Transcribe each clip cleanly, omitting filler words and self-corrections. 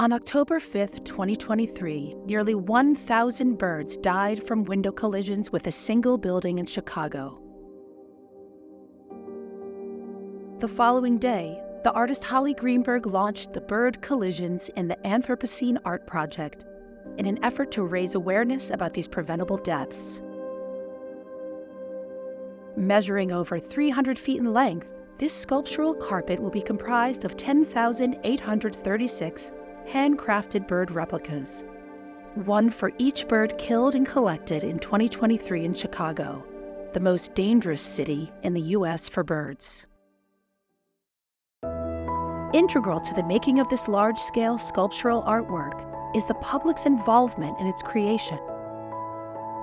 On October 5, 2023, nearly 1,000 birds died from window collisions with a single building in Chicago. The following day, the artist Holly Greenberg launched the Bird Collisions in the Anthropocene Art Project in an effort to raise awareness about these preventable deaths. Measuring over 300 feet in length, this sculptural carpet will be comprised of 10,836 handcrafted bird replicas, one for each bird killed and collected in 2023 in Chicago, the most dangerous city in the U.S. for birds. Integral to the making of this large-scale sculptural artwork is the public's involvement in its creation.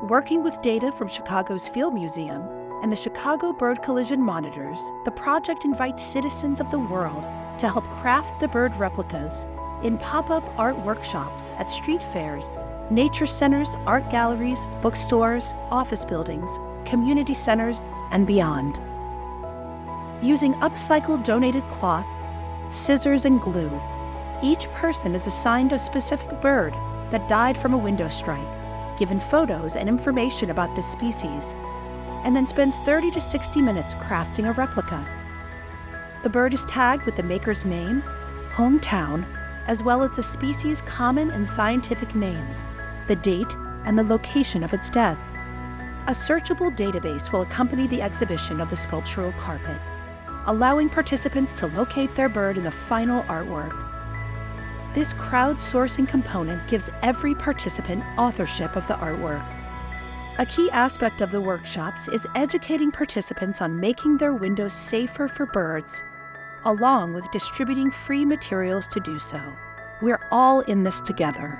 Working with data from Chicago's Field Museum and the Chicago Bird Collision Monitors, the project invites citizens of the world to help craft the bird replicas in pop-up art workshops at street fairs, nature centers, art galleries, bookstores, office buildings, community centers, and beyond. Using upcycled donated cloth, scissors, and glue, each person is assigned a specific bird that died from a window strike, given photos and information about this species, and then spends 30 to 60 minutes crafting a replica. The bird is tagged with the maker's name, hometown, as well as the species' common and scientific names, the date, and the location of its death. A searchable database will accompany the exhibition of the sculptural carpet, allowing participants to locate their bird in the final artwork. This crowdsourcing component gives every participant authorship of the artwork. A key aspect of the workshops is educating participants on making their windows safer for birds, along with distributing free materials to do so. We're all in this together.